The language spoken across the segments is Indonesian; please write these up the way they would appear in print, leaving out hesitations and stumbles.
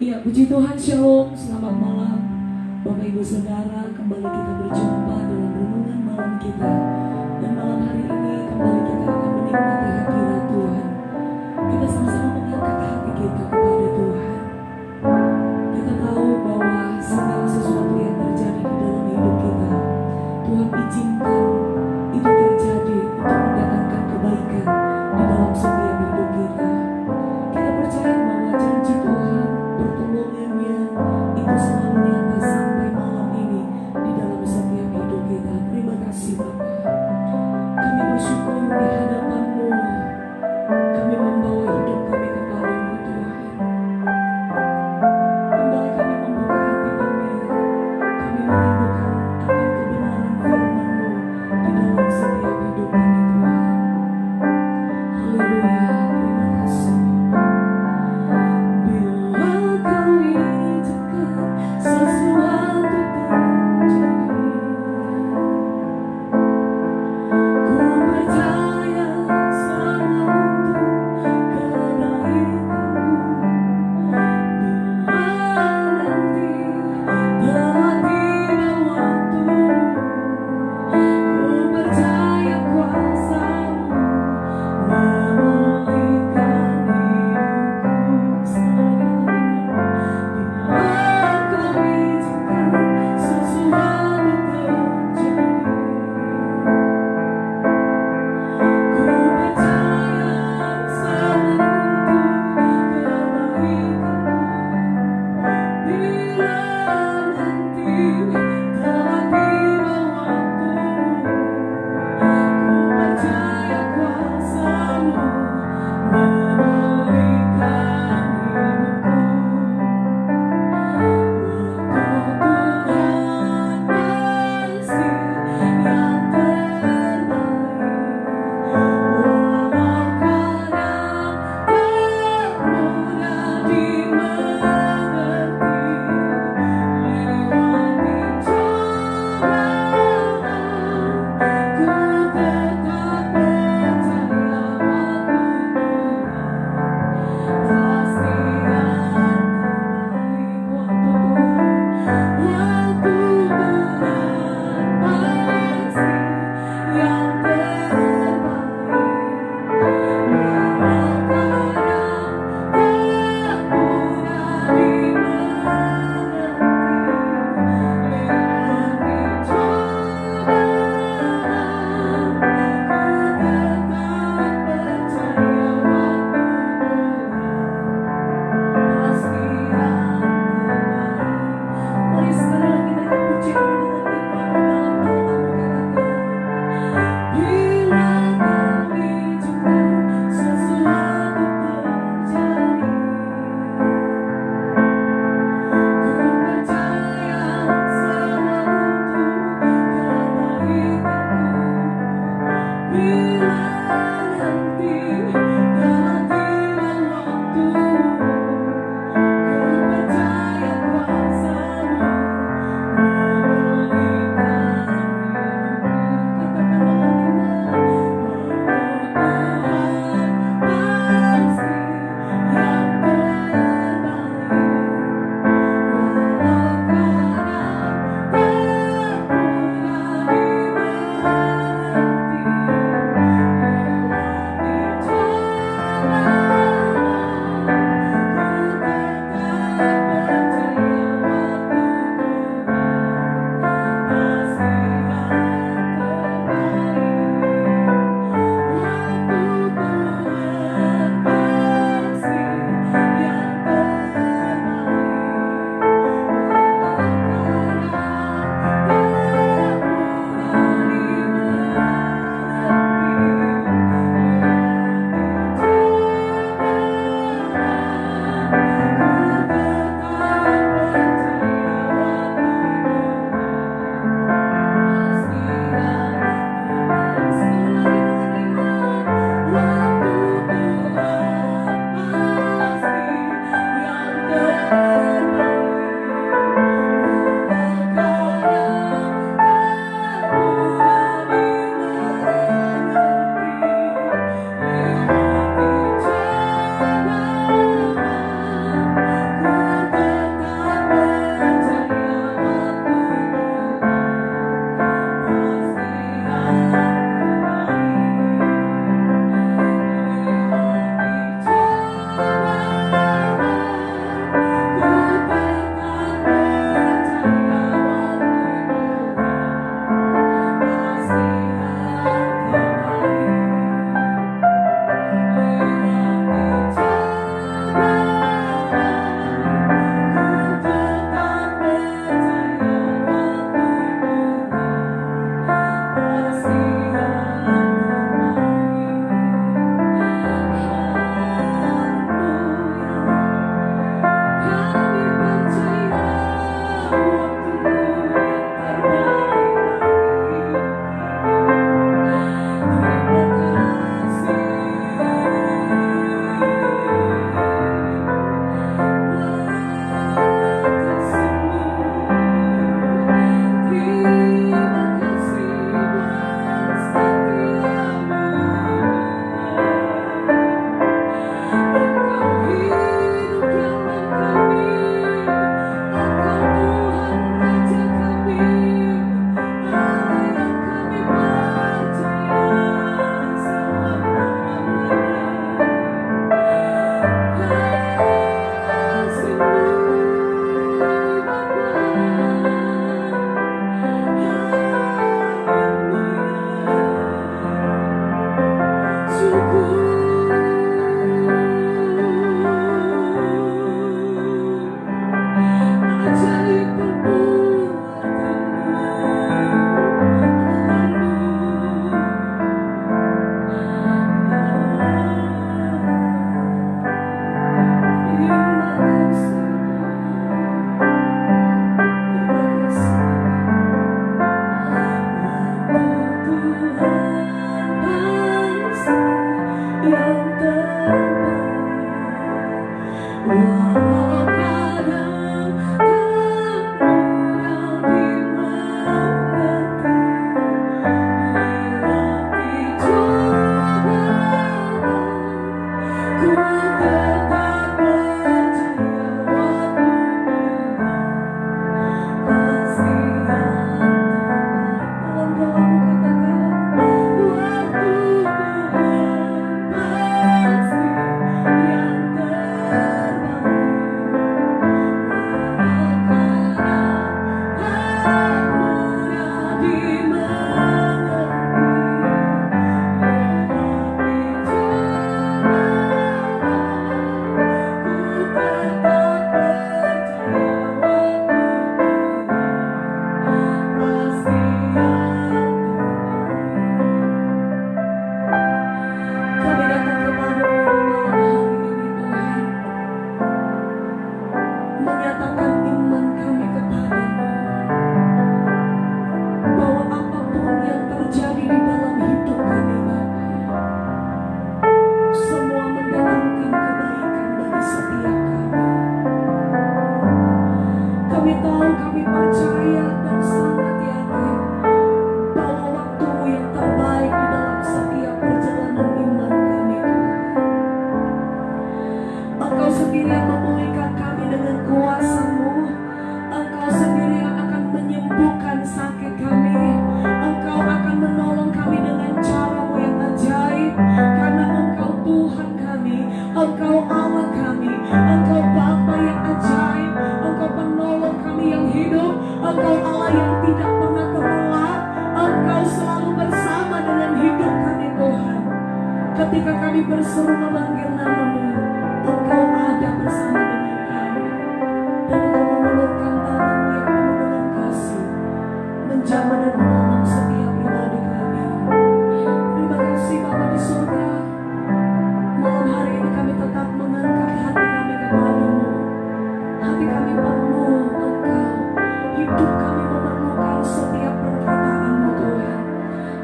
Ya, puji Tuhan, shalom, selamat malam Bapak Ibu Saudara. Kembali kita berjumpa dalam renungan malam kita. Dan malam hari ini kembali kita akan menikmati hadirat Tuhan. Kita sama-sama mengangkat hati kita kepada Tuhan. Kita tahu bahwa segala sesuatu yang terjadi di dalam hidup kita, Tuhan izinkan itu terjadi untuk mendatangkan kebaikan di dalam setiap hidup kita. Kita percaya bahwa janji Tuhan, pertolongannya itu selalu nyata sampai malam ini di dalam setiap hidup kita. Terima kasih Bapak. Kami bersyukur di hadapan Walau kadang tak mudah dimengerti, lewati cobaan, ku tetap percaya waktu kasih yang terbaik. Dalam doamu katakan, waktu Tuhan pasti yang terbaik. Walau kadang tak mudah dimengerti, lewati cobaan, ku tetap percaya waktu pasti yang terbaik. Kami datang kepadamu di malam hari ini Tuhan, menyatakan iman kami kepadamu, bahwa apapun yang terjadi di dalam hidup kami Bapa, semua mendatangkan kebaikan bagi setiap kami. Kami tahu, kami percaya dan sangat yakin bahwa waktu yang terbaik di dalam setiap perjalanan iman kami Tuhan. Engkau sendiri yang memulihkan kami dengan kuasa-Mu. Engkau sendiri yang akan menyembuhkan sakit kami. Engkau akan menolong kami dengan cara-Mu yang ajaib, karena Engkau Tuhan kami, Engkau Allah kami, Engkau Bapa yang ajaib, Engkau penolong kami yang hidup, Engkau Allah yang tidak pernah terbelah, Engkau selalu bersama dengan hidup kami Tuhan. Ketika kami berseru memanggil nama-Mu, Engkau ada bersama dengan kami, dan Engkau mengulurkan tangan-Mu yang penuh dengan kasih, menjamah dan menolong setiap pribadi kami. Terima kasih Bapa di surga. Malam hari ini kami tetap mengangkat hati kami kepadamu. Hati kami penuh Engkau, hidup kami memerlukan setiap perkataan-Mu Tuhan.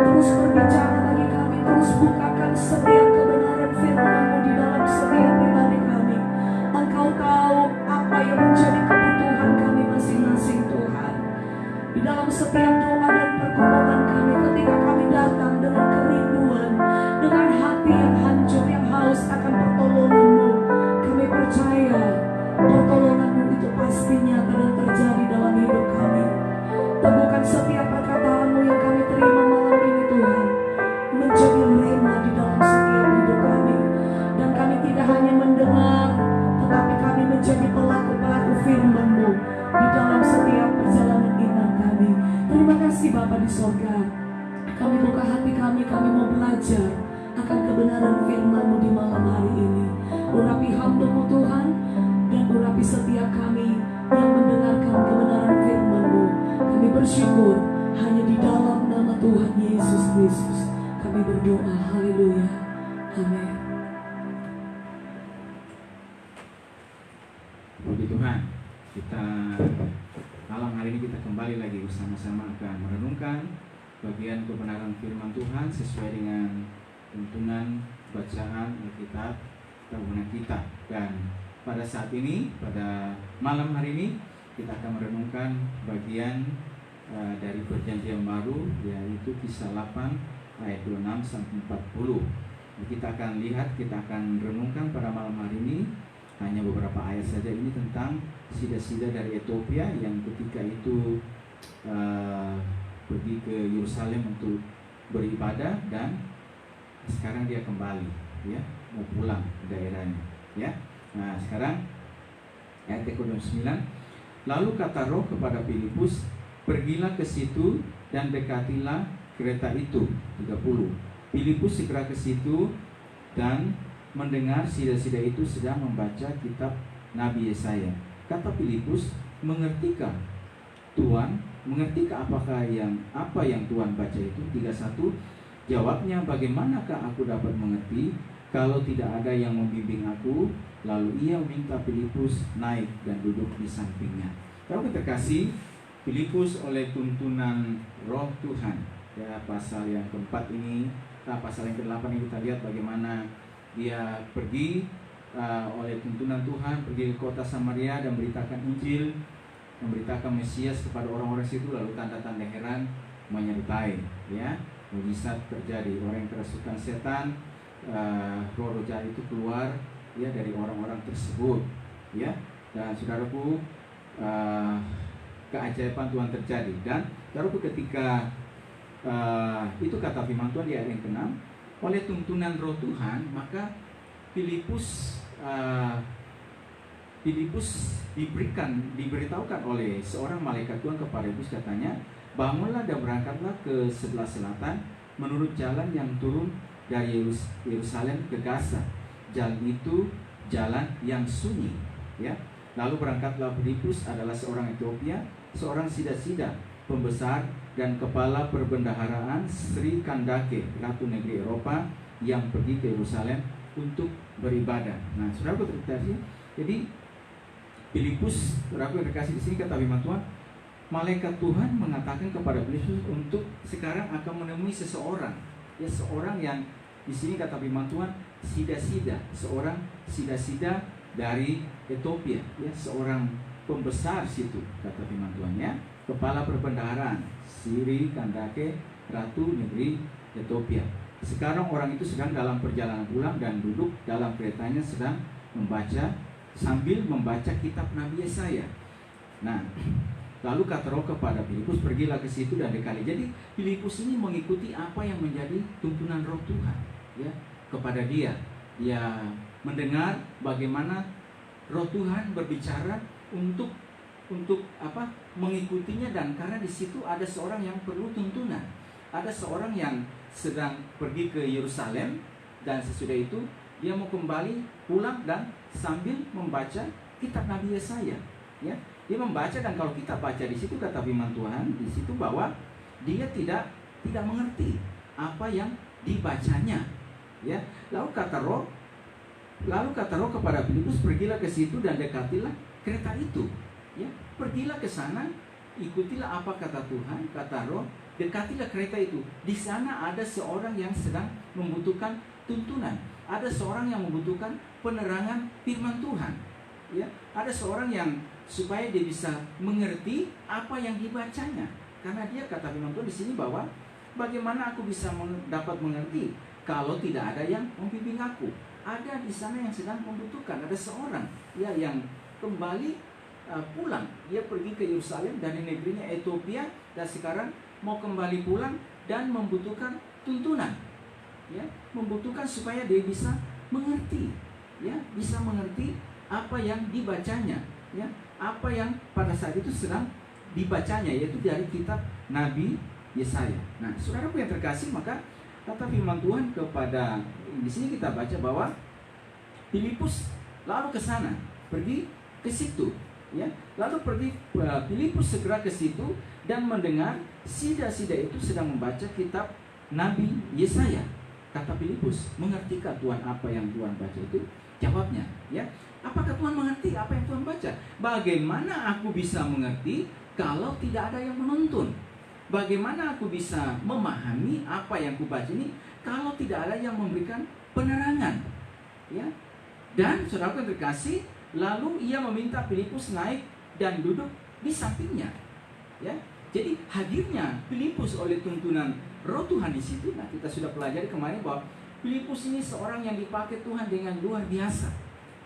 Terus berbicara bagi kami, terus bukakan setiap kebenaran firman-Mu di dalam setiap pribadi kami. Engkau tahu apa yang menjadi kebutuhan kami masing-masing Tuhan. Di dalam setiap doa dan pergumulan kami, ketika kami datang dengan kerinduan, dengan hati yang hancur, yang haus akan pertolongan-Mu, kami percaya pertolongan-Mu itu pasti nyata dan terjadi dalam hidup kami. Teguhkan setiap perkataan-Mu yang kami terima malam ini Tuhan, menjadi rema di dalam setiap hidup kami. Dan kami tidak hanya mendengar, tetapi kami menjadi pelaku-pelaku firman-Mu di dalam setiap perjalanan iman kami. Terima kasih Bapa di sorga. Kami buka hati kami mau belajar akan kebenaran firman-Mu di malam hari ini. Urapi hamba-Mu Tuhan, dan urapi setiap kami yang mendengarkan kebenaran firman-Mu. Kami bersyukur hanya di dalam nama Tuhan Yesus Kristus kami berdoa. Haleluya. Amin. Puji Tuhan, kita malam hari ini kita kembali lagi bersama-sama akan merenungkan bagian kebenaran firman Tuhan sesuai dengan tuntunan bacaan Alkitab tahunan kita. Dan pada saat ini, pada malam hari ini, kita akan merenungkan bagian dari perjanjian baru, yaitu Kisah 8 ayat 26 sampai 40. Kita akan lihat, kita akan renungkan pada malam hari ini hanya beberapa ayat saja. Ini tentang sida-sida dari Ethiopia yang ketika itu pergi ke Yerusalem untuk beribadah, dan sekarang dia kembali, ya, mau pulang ke daerahnya, ya. Nah, sekarang ayat 29. Lalu kata Roh kepada Filipus, pergilah ke situ dan dekatilah kereta itu. 30. Filipus segera ke situ dan mendengar sida-sida itu sedang membaca kitab Nabi Yesaya. Kata Filipus, mengertikah Tuhan? Mengertikah apa yang Tuhan baca itu? 31. Jawabnya, bagaimanakah aku dapat mengerti kalau tidak ada yang membimbing aku? Lalu ia minta Filipus naik dan duduk di sampingnya. Kalau kita kasih, Filipus oleh tuntunan Roh Tuhan, ya, pasal yang keempat ini, pasal yang ke-8 ini kita lihat bagaimana dia pergi oleh tuntunan Tuhan pergi ke kota Samaria dan beritakan Injil, memberitakan Mesias kepada orang-orang situ, lalu tanda-tanda heran menyertai, ya, mujizat terjadi, orang yang kerasukan setan, roh-roh jahat itu keluar, ya, dari orang-orang tersebut, ya. Dan saudaraku, keajaiban Tuhan terjadi. Dan saudaraku, ketika itu kata firman Tuhan di ayat yang ke-6, oleh tuntunan roh Tuhan, maka Filipus diberitahukan oleh seorang malaikat Tuhan kepada Filipus, katanya, bangunlah dan berangkatlah ke sebelah selatan menurut jalan yang turun dari Yerusalem ke Gaza. Jalan itu jalan yang sunyi, ya. Lalu berangkatlah Filipus, adalah seorang Ethiopia, seorang sida-sida, pembesar dan kepala perbendaharaan Sri Kandake, ratu negeri Eropa, yang pergi ke Yerusalem untuk beribadah. Nah, saudaraku terkasih, jadi Filipus, saudaraku yang terkasih, di sini kata firman Tuhan, malaikat Tuhan mengatakan kepada Filipus untuk sekarang akan menemui seseorang, ya, seorang yang di sini kata firman Tuhan sida-sida, seorang sida-sida dari Ethiopia, ya, seorang pembesar situ, kata firman Tuhan, ya, kepala perbendaharaan Sri Kandake, ratu negeri Ethiopia. Sekarang orang itu sedang dalam perjalanan pulang dan duduk dalam keretanya sedang sambil membaca kitab Nabi Yesaya. Nah, lalu kata Roh kepada Filipus, pergilah ke situ dan dekati. Jadi Filipus ini mengikuti apa yang menjadi tuntunan Roh Tuhan, ya, kepada dia. Dia mendengar bagaimana Roh Tuhan berbicara untuk mengikutinya, dan karena di situ ada seorang yang perlu tuntunan. Ada seorang yang sedang pergi ke Yerusalem, dan sesudah itu dia mau kembali pulang dan sambil membaca kitab Nabi Yesaya, ya. Dia membaca, dan kalau kita baca di situ kata firman Tuhan di situ bahwa dia tidak mengerti apa yang dibacanya, ya. Lalu kata Roh kepada Filipus, pergilah ke situ dan dekatilah kereta itu, ya. Pergilah ke sana, ikutilah apa kata Tuhan, kata Roh, dekatilah kereta itu. Di sana ada seorang yang sedang membutuhkan tuntunan, ada seorang yang membutuhkan penerangan firman Tuhan, ya. Ada seorang yang supaya dia bisa mengerti apa yang dibacanya, karena dia kata firman Tuhan di sini bahwa bagaimana aku bisa dapat mengerti kalau tidak ada yang membimbing aku. Ada di sana yang sedang membutuhkan, ada seorang, ya, yang kembali pulang. Dia pergi ke Yerusalem dari negerinya Ethiopia, dan sekarang mau kembali pulang dan membutuhkan tuntunan, ya, membutuhkan supaya dia bisa mengerti, ya, bisa mengerti apa yang dibacanya, ya, apa yang pada saat itu sedang dibacanya, yaitu dari kitab Nabi Yesaya. Nah, saudaraku yang terkasih, maka kata firman Tuhan kepada, di sini kita baca bahwa Filipus lalu ke sana, pergi ke situ, ya. Lalu Filipus segera ke situ dan mendengar sida-sida itu sedang membaca kitab Nabi Yesaya. Kata Filipus, mengertikah Tuhan apa yang Tuhan baca itu? Jawabnya, ya, apakah Tuhan mengerti apa yang Tuhan baca? Bagaimana aku bisa mengerti kalau tidak ada yang menuntun? Bagaimana aku bisa memahami apa yang kubaca ini kalau tidak ada yang memberikan penerangan, ya? Dan saudara terkasih, lalu ia meminta Filipus naik dan duduk di sampingnya, ya. Jadi hadirnya Filipus oleh tuntunan Roh Tuhan di situ. Nah, kita sudah pelajari kemarin bahwa Filipus ini seorang yang dipakai Tuhan dengan luar biasa,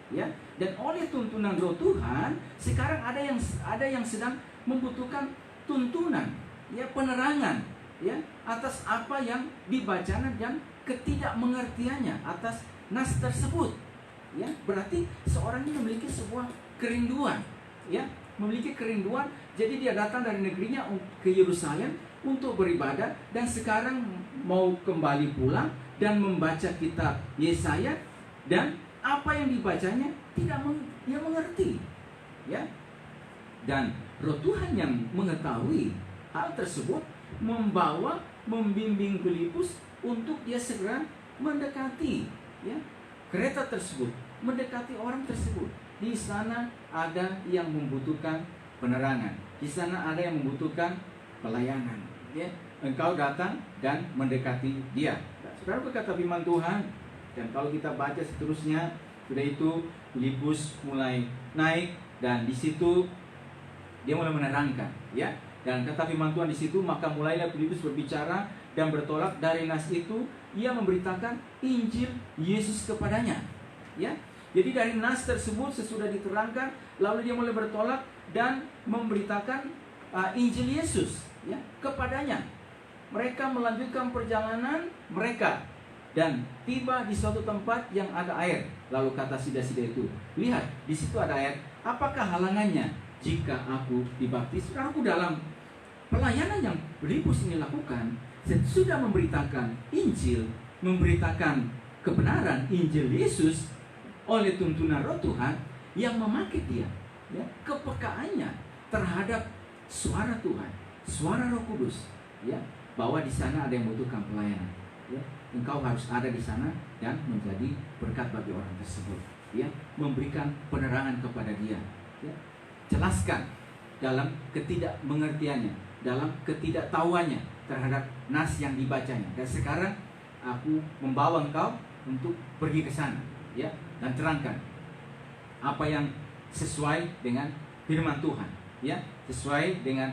ya. Dan oleh tuntunan Roh Tuhan, sekarang ada yang sedang membutuhkan tuntunan, ya, penerangan, ya, atas apa yang dibacanya dan ketidakmengertiannya atas nas tersebut, ya. Berarti seorang ini memiliki sebuah kerinduan, ya, memiliki kerinduan. Jadi dia datang dari negerinya ke Yerusalem untuk beribadah, dan sekarang mau kembali pulang dan membaca kitab Yesaya, dan apa yang dibacanya dia mengerti, ya. Dan Roh Tuhan yang mengetahui hal tersebut membimbing Filipus untuk dia segera mendekati, ya, kereta tersebut, mendekati orang tersebut. Di sana ada yang membutuhkan penerangan, di sana ada yang membutuhkan pelayanan, ya. Engkau datang dan mendekati dia. Saudara, berkata firman Tuhan, dan kalau kita baca seterusnya Sudah itu Filipus mulai naik dan di situ dia mulai menerangkan, ya. Dan kata firman Tuhan di situ, maka mulailah Filipus berbicara dan bertolak dari nas itu ia memberitakan Injil Yesus kepadanya, ya. Jadi dari nas tersebut sesudah diterangkan, lalu dia mulai bertolak dan memberitakan Injil Yesus, ya, kepadanya. Mereka melanjutkan perjalanan mereka dan tiba di suatu tempat yang ada air. Lalu kata sida-sida itu, lihat, di situ ada air. Apakah halangannya jika aku dibaptis? Aku dalam pelayanan yang Filipus ini lakukan, sudah memberitakan Injil, memberitakan kebenaran Injil Yesus oleh tuntunan Roh Tuhan yang memakai dia, ya, kepekaannya terhadap suara Tuhan, suara Roh Kudus, ya, bahwa di sana ada yang membutuhkan pelayanan, ya. Engkau harus ada di sana dan menjadi berkat bagi orang tersebut, ya, memberikan penerangan kepada dia, ya. Jelaskan dalam ketidakmengertiannya, dalam ketidaktahuannya terhadap nas yang dibacanya. Dan sekarang aku membawa engkau untuk pergi ke sana, ya, dan terangkan apa yang sesuai dengan firman Tuhan, ya, sesuai dengan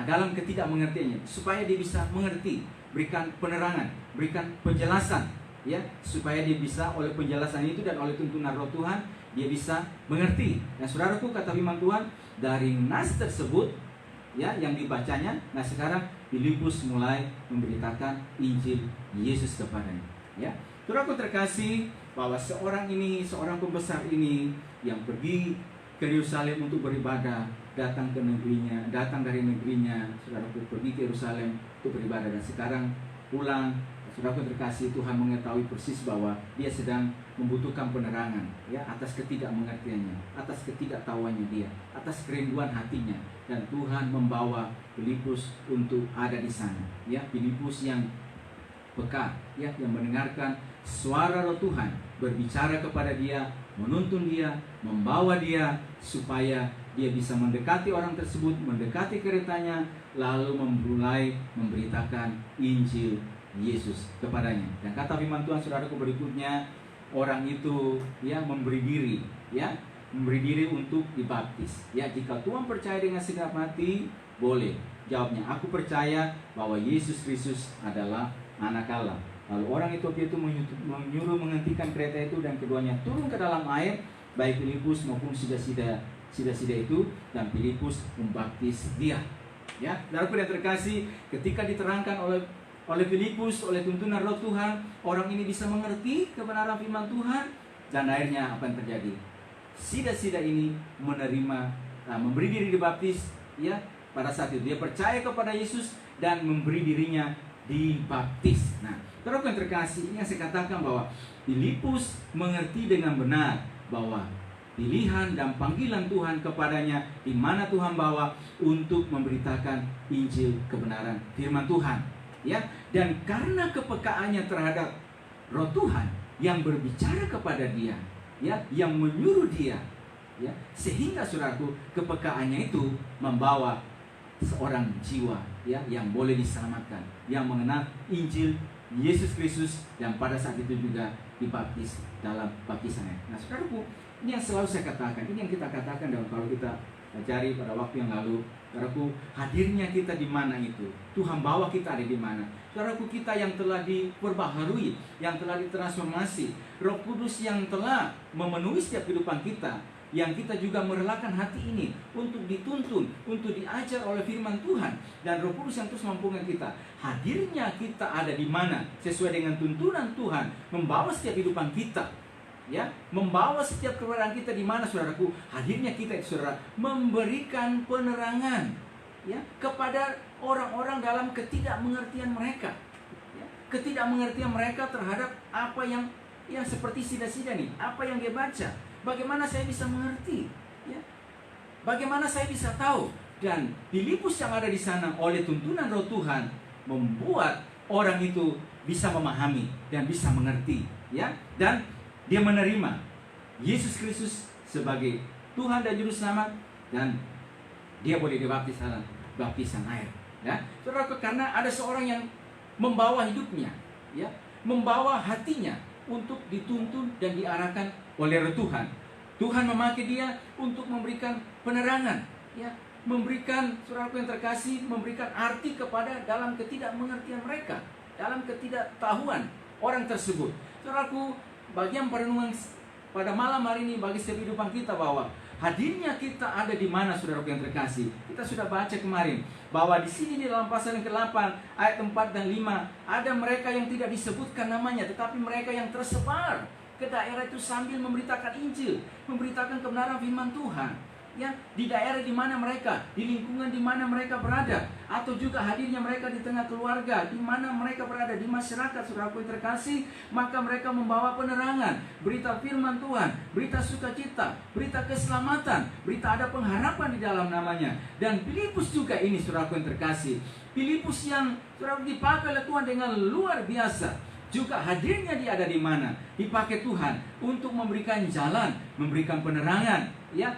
dalam ketidakmengertiannya, supaya dia bisa mengerti. Berikan penerangan, berikan penjelasan, ya, supaya dia bisa oleh penjelasan itu dan oleh tuntunan Roh Tuhan dia bisa mengerti. Dan saudaraku, kata firman Tuhan, dari nas tersebut, ya, yang dibacanya, nah sekarang Filipus mulai memberitakan Injil Yesus kepadanya, ya. Saudaraku terkasih, bahwa seorang pembesar ini yang pergi ke Yerusalem untuk beribadah, datang ke negerinya, datang dari negerinya, saudaraku, pergi ke Yerusalem untuk beribadah, dan sekarang pulang. Saudaraku terkasih, Tuhan mengetahui persis bahwa dia sedang membutuhkan penerangan, ya, atas ketidakmengertiannya, atas ketidaktahuannya dia, atas kerinduan hatinya, dan Tuhan membawa Filipus untuk ada di sana, ya. Filipus yang peka, ya, yang mendengarkan suara Roh Tuhan berbicara kepada dia, menuntun dia, membawa dia supaya dia bisa mendekati orang tersebut, mendekati keretanya, lalu mulai memberitakan Injil Yesus kepadanya. Dan kata firman Tuhan, saudaraku, berikutnya orang itu, ya, memberi diri untuk dibaptis. Ya, jika Tuhan percaya dengan segenap hati, boleh. Jawabnya, aku percaya bahwa Yesus Kristus adalah anak Allah. Lalu orang Ethiopia itu menyuruh menghentikan kereta itu dan keduanya turun ke dalam air, baik Filipus maupun sida-sida itu, dan Filipus membaptis dia. Ya, saudaraku yang terkasih, ketika diterangkan oleh Filipus, oleh tuntunan Roh Tuhan, orang ini bisa mengerti kebenaran firman Tuhan, dan akhirnya apa yang terjadi? Sida-sida ini menerima, memberi diri dibaptis, ya. Pada saat itu dia percaya kepada Yesus dan memberi dirinya dibaptis. Nah, saudaraku yang terkasih, ini yang saya katakan bahwa Filipus mengerti dengan benar bahwa pilihan dan panggilan Tuhan kepadanya, di mana Tuhan bawa untuk memberitakan Injil kebenaran firman Tuhan, ya. Dan karena kepekaannya terhadap Roh Tuhan yang berbicara kepada dia, ya, yang menyuruh dia, ya, sehingga saudaraku, kepekaannya itu membawa seorang jiwa, ya, yang boleh diselamatkan, yang mengenal Injil Yesus Kristus, dan pada saat itu juga dibaptis dalam baptisannya. Nah, saudaraku, ini yang selalu saya katakan, ini yang kita katakan dan kalau kita cari pada waktu yang lalu, saudaraku, hadirnya kita di mana itu, Tuhan bawa kita ada di mana. Saudaraku, kita yang telah diperbaharui, yang telah ditransformasi, Roh Kudus yang telah memenuhi setiap kehidupan kita, yang kita juga merelakan hati ini untuk dituntun, untuk diajar oleh firman Tuhan, dan Roh Kudus yang terus mampukan kita. Hadirnya kita ada di mana sesuai dengan tuntunan Tuhan, membawa setiap kehidupan kita, ya, membawa setiap keberadaan kita di mana, saudaraku. Hadirnya kita itu, saudara, memberikan penerangan, ya, kepada orang-orang dalam ketidakmengertian mereka, ya, ketidakmengertian mereka terhadap apa yang seperti sida-sida nih, apa yang dia baca. Bagaimana saya bisa mengerti, ya? Bagaimana saya bisa tahu? Dan Filipus yang ada di sana oleh tuntunan Roh Tuhan membuat orang itu bisa memahami dan bisa mengerti, ya. Dan dia menerima Yesus Kristus sebagai Tuhan dan Juru Selamat, dan dia boleh dibaptis dalam baptisan air, ya. Saudara, karena ada seorang yang membawa hidupnya, ya, membawa hatinya untuk dituntun dan diarahkan oleh Roh Tuhan. Tuhan memakai dia untuk memberikan penerangan, ya, memberikan, saudaraku yang terkasih, memberikan arti kepada dalam ketidakmengertian mereka, dalam ketidaktahuan orang tersebut. Saudaraku, bagian perenungan pada malam hari ini bagi kehidupan kita bahwa hadirnya kita ada di mana, saudaraku yang terkasih. Kita sudah baca kemarin bahwa di sini di dalam pasal yang ke-8 ayat 4 dan 5 ada mereka yang tidak disebutkan namanya, tetapi mereka yang tersebar ke daerah itu sambil memberitakan Injil, memberitakan kebenaran firman Tuhan. Ya, di daerah di mana mereka, di lingkungan di mana mereka berada, atau juga hadirnya mereka di tengah keluarga, di mana mereka berada, di masyarakat, saudaraku yang terkasih, maka mereka membawa penerangan, berita firman Tuhan, berita sukacita, berita keselamatan, berita ada pengharapan di dalam namanya. Dan Filipus juga ini, saudaraku yang terkasih, Filipus yang saudaraku dipakai oleh Tuhan dengan luar biasa. Juga hadirnya dia ada di mana? Dipakai Tuhan untuk memberikan jalan, memberikan penerangan, ya,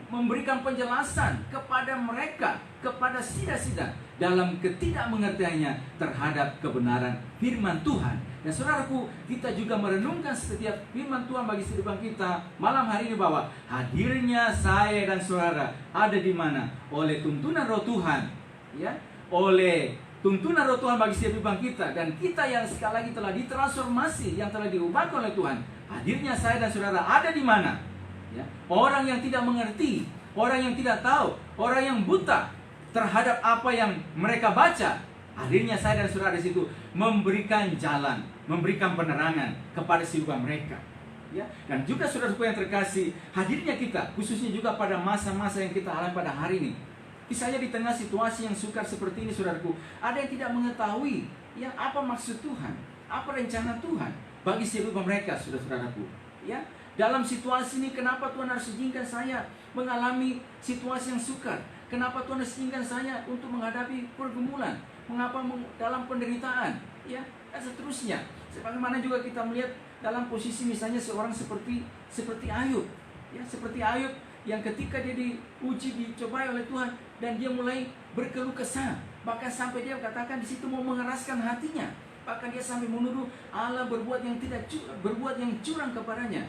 memberikan penjelasan kepada mereka, kepada sida-sida dalam ketidakmengertiannya terhadap kebenaran firman Tuhan. Dan saudaraku, kita juga merenungkan setiap firman Tuhan bagi kehidupan kita malam hari ini bahwa hadirnya saya dan saudara ada di mana? Oleh tuntunan Roh Tuhan, ya, oleh tuntunan Roh Tuhan bagi kehidupan kita, dan kita yang sekali lagi telah ditransformasi, yang telah diubahkan oleh Tuhan. Hadirnya saya dan saudara ada di mana? Ya, orang yang tidak mengerti, orang yang tidak tahu, orang yang buta terhadap apa yang mereka baca. Hadirnya saya dan saudara di situ memberikan jalan, memberikan penerangan kepada kehidupan mereka. Ya, dan juga saudaraku yang terkasih, hadirnya kita khususnya juga pada masa-masa yang kita alami pada hari ini. Misalnya di tengah situasi yang sukar seperti ini, saudaraku, ada yang tidak mengetahui ya apa maksud Tuhan, apa rencana Tuhan bagi kehidupan mereka, saudara-saudaraku. Ya, dalam situasi ini kenapa Tuhan harus izinkan saya mengalami situasi yang sukar? Kenapa Tuhan harus izinkan saya untuk menghadapi pergumulan? Mengapa dalam penderitaan? Ya, dan seterusnya. Sebagaimana juga kita melihat dalam posisi misalnya seorang seperti Ayub, ya, seperti Ayub yang ketika dia diuji, dicobai oleh Tuhan, dan dia mulai berkeluh kesah, bahkan sampai dia katakan di situ mau mengeraskan hatinya, bahkan dia sampai menuduh Allah berbuat yang curang kepadanya,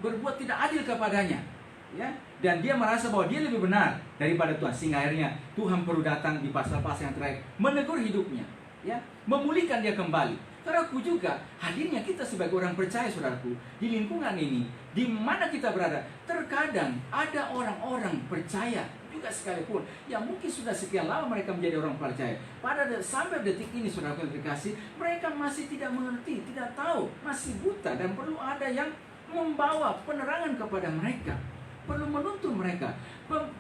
berbuat tidak adil kepadanya, ya, dan dia merasa bahwa dia lebih benar daripada Tuhan, sehingga akhirnya Tuhan perlu datang di pasal-pasal yang terakhir menegur hidupnya, ya, memulihkan dia kembali. Saudaraku, juga hadirnya kita sebagai orang percaya, saudaraku, di lingkungan ini, di mana kita berada, terkadang ada orang-orang percaya juga sekalipun yang mungkin sudah sekian lama mereka menjadi orang percaya, sampai detik ini, saudaraku yang terkasih, mereka masih tidak mengerti, tidak tahu, masih buta, dan perlu ada yang membawa penerangan kepada mereka, perlu menuntun mereka,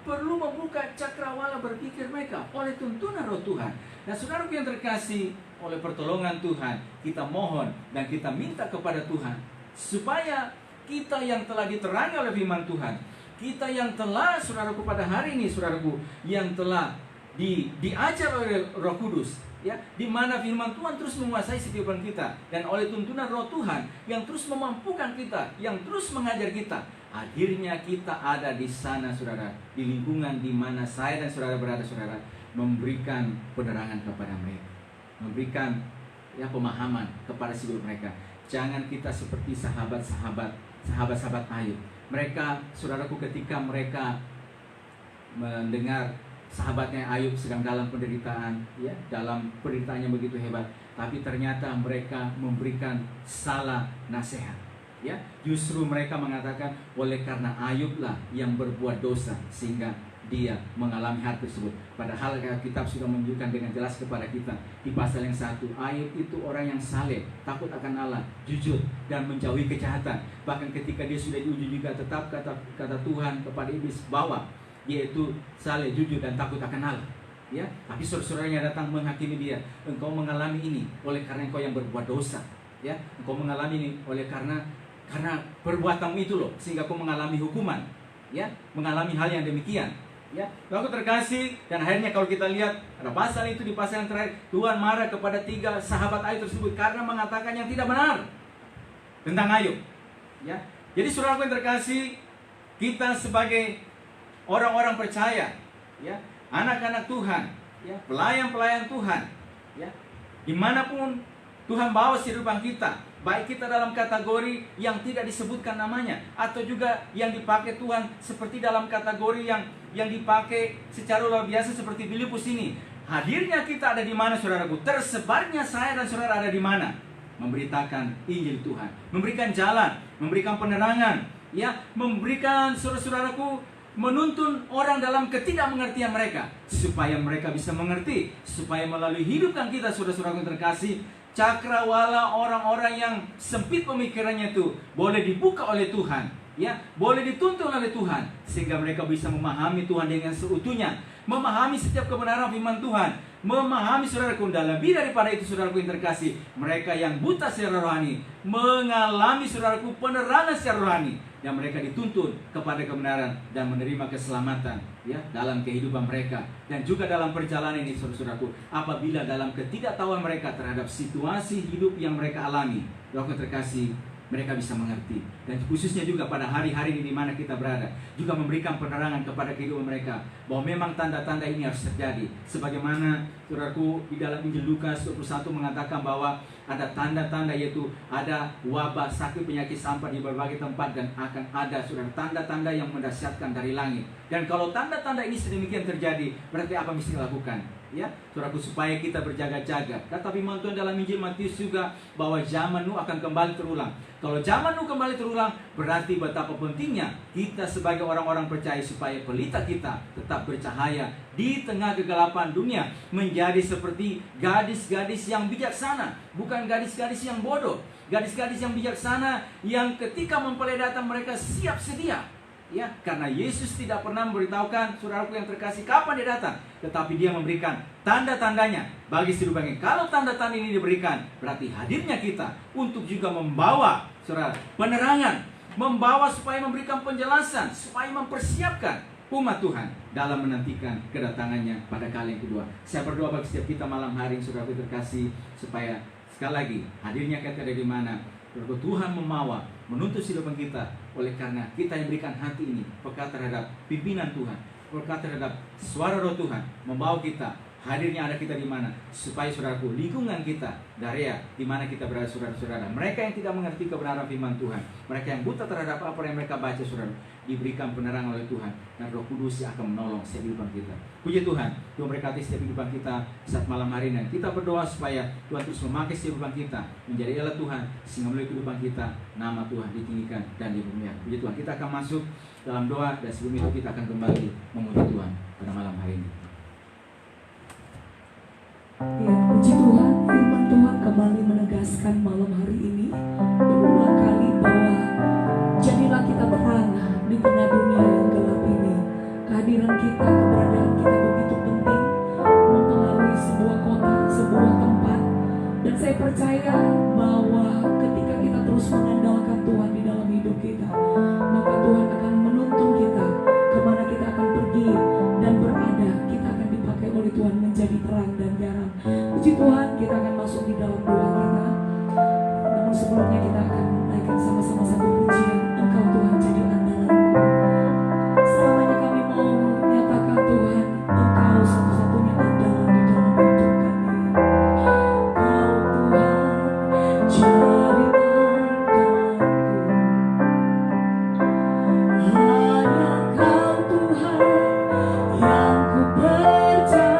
perlu membuka cakrawala berpikir mereka oleh tuntunan Roh Tuhan. Dan saudaraku yang terkasih, oleh pertolongan Tuhan, kita mohon dan kita minta kepada Tuhan supaya kita yang telah diterangi oleh firman Tuhan, kita yang telah, saudaraku, pada hari ini, saudaraku, yang telah diajar oleh Roh Kudus, ya, di mana firman Tuhan terus menguasai kehidupan kita, dan oleh tuntunan Roh Tuhan yang terus memampukan kita, yang terus mengajar kita, akhirnya kita ada di sana, saudara, di lingkungan di mana saya dan saudara berada, saudara, memberikan penerangan kepada mereka, memberikan ya pemahaman kepada hidup mereka. Jangan kita seperti sahabat-sahabat Ayub. Mereka, saudaraku, ketika mereka mendengar sahabatnya Ayub sedang dalam penderitaan, ya, dalam penderitaan yang begitu hebat, tapi ternyata mereka memberikan salah nasihat, ya. Justru mereka mengatakan oleh karena Ayublah yang berbuat dosa sehingga dia mengalami hal tersebut. Padahal kitab sudah menunjukkan dengan jelas kepada kita di pasal yang 1, Ayub itu orang yang saleh, takut akan Allah, jujur, dan menjauhi kejahatan. Bahkan ketika dia sudah diuji juga, tetap kata Tuhan kepada iblis bahwa dia itu saleh, jujur, dan takut akan Allah, ya. Tapi saudara-saudaranya datang menghakimi dia, engkau mengalami ini oleh karena engkau yang berbuat dosa, ya. Engkau mengalami ini oleh karena perbuatanmu itu loh, sehingga kau mengalami hukuman, ya, mengalami hal yang demikian. Ya, aku terkasih, dan akhirnya kalau kita lihat ada pasal itu, di pasal yang terakhir Tuhan marah kepada 3 sahabat Ayub tersebut karena mengatakan yang tidak benar tentang Ayub. Ya, jadi saudaraku yang terkasih, kita sebagai orang-orang percaya, ya, anak-anak Tuhan, ya, pelayan-pelayan Tuhan, ya, dimanapun Tuhan bawa kehidupan kita, Baik kita dalam kategori yang tidak disebutkan namanya, atau juga yang dipakai Tuhan seperti dalam kategori yang dipakai secara luar biasa seperti Filipus ini. Hadirnya kita ada di mana, saudaraku? Tersebarnya saya dan saudara ada di mana? Memberitakan Injil Tuhan, memberikan jalan, memberikan penerangan, ya, memberikan saudara-saudaraku, menuntun orang dalam ketidakmengertian mereka, supaya mereka bisa mengerti, supaya melalui hidupkan kita, saudara-saudaraku yang terkasih, cakrawala orang-orang yang sempit pemikirannya itu boleh dibuka oleh Tuhan, ya, boleh dituntun oleh Tuhan, sehingga mereka bisa memahami Tuhan dengan seutuhnya, memahami setiap kebenaran firman Tuhan, memahami, saudaraku, dan lebih daripada itu, saudaraku yang terkasih, mereka yang buta secara rohani mengalami, saudaraku, penerangan secara rohani, dan mereka dituntun kepada kebenaran dan menerima keselamatan, ya, dalam kehidupan mereka dan juga dalam perjalanan ini, saudaraku. Apabila dalam ketidaktahuan mereka terhadap situasi hidup yang mereka alami, saudaraku terkasih, mereka bisa mengerti, dan khususnya juga pada hari-hari ini di mana kita berada, juga memberikan penerangan kepada kehidupan mereka bahwa memang tanda-tanda ini harus terjadi. Sebagaimana, saudaraku, di dalam Injil Lukas 21 mengatakan bahwa ada tanda-tanda, yaitu ada wabah, sakit, penyakit, sampah di berbagai tempat, dan akan ada, saudara, tanda-tanda yang mendahsyatkan dari langit. Dan kalau tanda-tanda ini sedemikian terjadi, berarti apa mesti dilakukan? Ya, saudaraku, supaya kita berjaga-jaga. Kata firman Tuhan dalam Injil Matius juga bahwa zaman Nuh akan kembali terulang. Kalau zaman Nuh kembali terulang, berarti betapa pentingnya kita sebagai orang-orang percaya supaya pelita kita tetap bercahaya di tengah kegelapan dunia, menjadi seperti gadis-gadis yang bijaksana, bukan gadis-gadis yang bodoh. Gadis-gadis yang bijaksana yang ketika mempelai datang mereka siap sedia. Ya, karena Yesus tidak pernah memberitahukan, saudaraku yang terkasih, kapan dia datang, tetapi dia memberikan tanda-tandanya bagi seluruh bangsa. Kalau tanda-tanda ini diberikan, berarti hadirnya kita untuk juga membawa, saudara, penerangan, membawa supaya memberikan penjelasan, supaya mempersiapkan umat Tuhan dalam menantikan kedatangannya pada kali yang kedua. Saya berdoa bagi setiap kita malam hari ini, saudaraku terkasih, supaya sekali lagi hadirnya kita ada di mana, Tuhan membawa, menuntut kehidupan kita. Oleh karena kita yang berikan hati ini peka terhadap pimpinan Tuhan, peka terhadap suara roh Tuhan, membawa kita, hadirnya ada kita di mana, supaya, saudaraku, lingkungan kita, daerah di mana kita berada, saudara-saudara, mereka yang tidak mengerti kebenaran firman Tuhan, mereka yang buta terhadap apa yang mereka baca, saudara, diberikan penerangan oleh Tuhan, dan Roh Kudus yang akan menolong setiap kehidupan kita. Puji Tuhan, Tuhan berkati setiap kehidupan kita saat malam hari ini. Kita berdoa supaya Tuhan terus memakai setiap kehidupan kita menjadi Allah Tuhan, sehingga melalui kehidupan kita nama Tuhan ditinggikan dan dimuliakan. Puji Tuhan, kita akan masuk dalam doa, dan sebelum itu kita akan kembali memuji Tuhan pada malam hari ini. Ya, puji Tuhan, firman Tuhan kembali menegaskan malam hari ini berulang kali bahwa jadilah kita terang di tengah dunia yang gelap ini. Kehadiran kita, keberadaan kita begitu penting mempengaruhi sebuah kota, sebuah tempat. Dan saya percaya bahwa ketika kita terus mengandalkan Tuhan di dalam hidup kita, maka Tuhan akan menuntun kita kemana kita akan pergi dan berada. Kita akan dipakai oleh Tuhan menjadi terang dan garam. Puji Tuhan, kita akan masuk di dalam doa kita. Namun sebelumnya kita akan naikkan sama-sama satu pujian, Engkau Tuhan jadi andalanku. Selamanya kami mau nyatakan Tuhan, Engkau satu-satunya andalan di dalam hidup kami. Engkau Tuhan jadi andalanku. Hanya Engkau Tuhan yang ku percaya.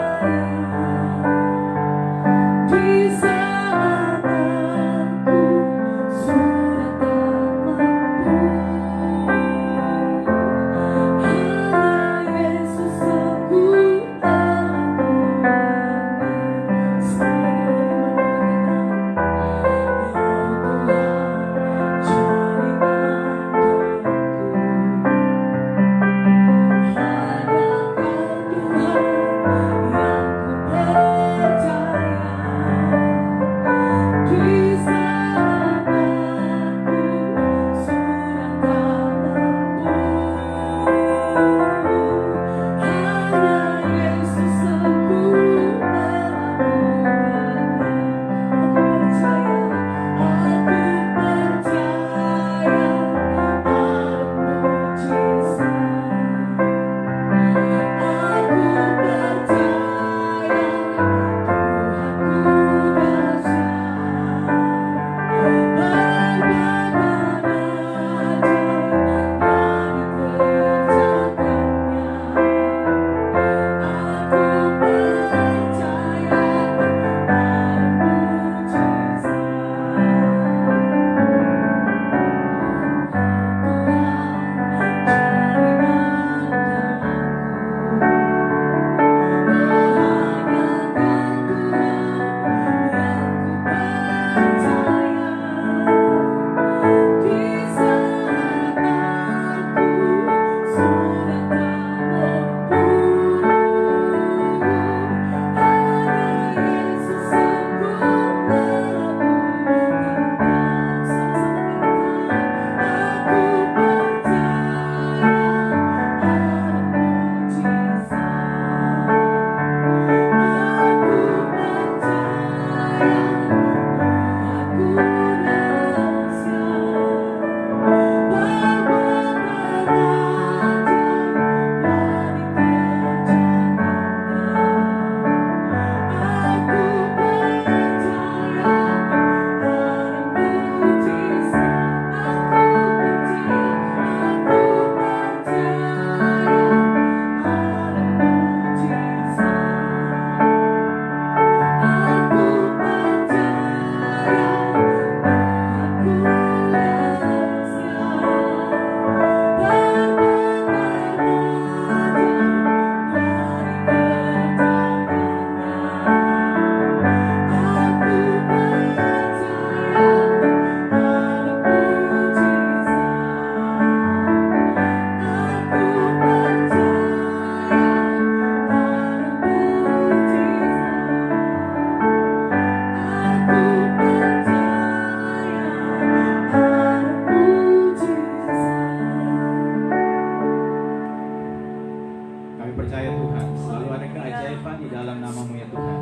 percaya Tuhan, selalu ada keajaiban di dalam nama-Mu ya Tuhan,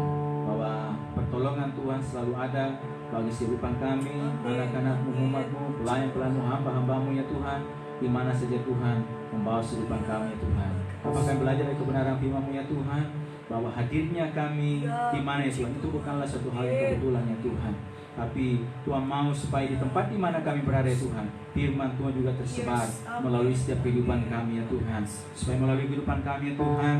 bahwa pertolongan Tuhan selalu ada bagi kehidupan kami, anak-anak-Mu, umat-Mu, pelayan-pelayan-Mu, hamba-hamba-Mu ya Tuhan, di mana saja Tuhan membawa kehidupan kami ya Tuhan. Apa kami belajar dari kebenaran firman-Mu ya Tuhan, bahwa hadirnya kami di mana ya Tuhan, itu bukanlah suatu hal yang kebetulan ya Tuhan, tapi Tuhan mau supaya di tempat di mana kami berada ya Tuhan, firman Tuhan juga tersebar melalui setiap kehidupan kami ya Tuhan, supaya melalui kehidupan kami ya Tuhan,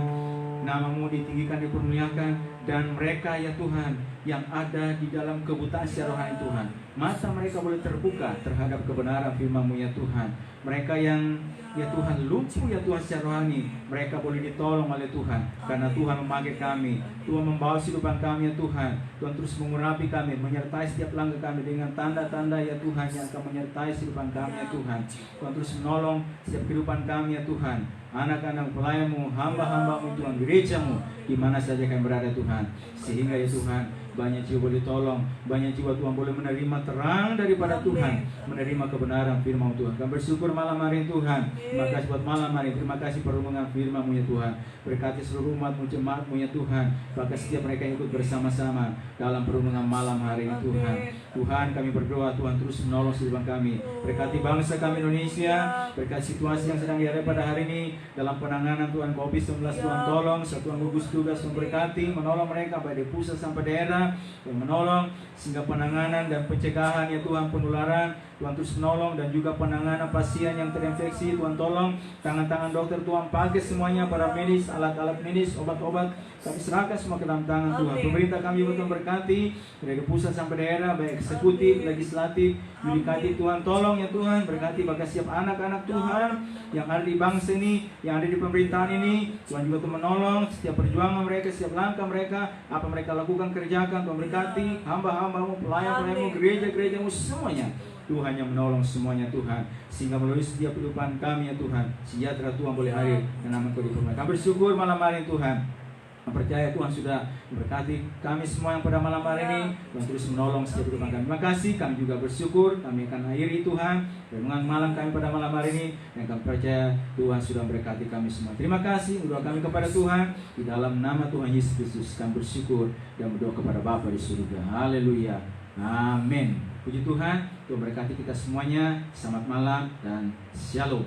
nama-Mu ditinggikan, dipermuliakan, dan mereka ya Tuhan yang ada di dalam kebutaan secara rohani Tuhan, mata mereka boleh terbuka terhadap kebenaran firman-Mu ya Tuhan. Mereka yang ya Tuhan lumpuh ya Tuhan secara rohani, mereka boleh ditolong oleh Tuhan, karena Tuhan memakai kami, Tuhan membawa kehidupan kami ya Tuhan. Tuhan terus mengurapi kami, menyertai setiap langkah kami dengan tanda-tanda ya Tuhan yang akan menyertai kehidupan kami ya Tuhan. Tuhan terus menolong setiap kehidupan kami ya Tuhan, anak-anak pelayan-Mu, hamba-hamba-Mu Tuhan, gereja-Mu, di mana saja kami berada Tuhan, sehingga ya Tuhan banyak jiwa boleh tolong, banyak jiwa Tuhan boleh menerima terang daripada Tuhan, menerima kebenaran firman Tuhan. Kami bersyukur malam hari Tuhan. Terima kasih buat malam hari, terima kasih perhubungan firman-Mu ya Tuhan. Berkati seluruh umat-Mu, jemaat-Mu ya Tuhan, bahkan setiap mereka yang ikut bersama-sama dalam perhubungan malam hari ini Tuhan. Tuhan, kami berdoa Tuhan terus menolong kehidupan kami. Berkati bangsa kami Indonesia, berkati situasi yang sedang dihadapi pada hari ini dalam penanganan Tuhan COVID-19. Tuhan tolong satuan gugus tugas memberkati, menolong mereka baik di pusat sampai daerah, Tuhan menolong sehingga penanganan dan pencegahan ya Tuhan penularan, Tuhan terus menolong, dan juga penanganan pasien yang terinfeksi. Tuhan tolong tangan-tangan dokter Tuhan, pakai semuanya, para medis, alat-alat medis, obat-obat, kami serahkan semua ke dalam tangan Tuhan. Pemerintah kami Tuhan berkati dari pusat sampai daerah, baik eksekutif, legislatif, yudikatif. Tuhan tolong ya Tuhan, berkati bagi setiap anak-anak Tuhan yang ada di bangsa ini, yang ada di pemerintahan ini. Tuhan juga Tuhan menolong setiap perjuangan mereka, setiap langkah mereka, apa mereka lakukan, kerjakan. Tuhan berkati hamba-hamba-Mu, pelayan-pelayan-Mu, gereja-gereja-Mu, semuanya. Tuhan yang menolong semuanya Tuhan, sehingga melalui setiap kehidupan kami ya Tuhan, sejahtera Tuhan boleh hadir dan nama Kau dipermuliakan. Kami bersyukur malam hari Tuhan, percaya Tuhan sudah memberkati kami semua yang pada malam hari ini. Tuhan terus menolong setiap kehidupan kami. Terima kasih, kami juga bersyukur. Kami akan akhiri Tuhan renungan malam kami pada malam hari ini, dan kami percaya Tuhan sudah memberkati kami semua. Terima kasih, berdoa kami kepada Tuhan di dalam nama Tuhan Yesus Kristus. Kami bersyukur dan berdoa kepada Bapa di surga. Haleluya, amin. Puji Tuhan, Tuhan berkati kita semuanya. Selamat malam dan shalom.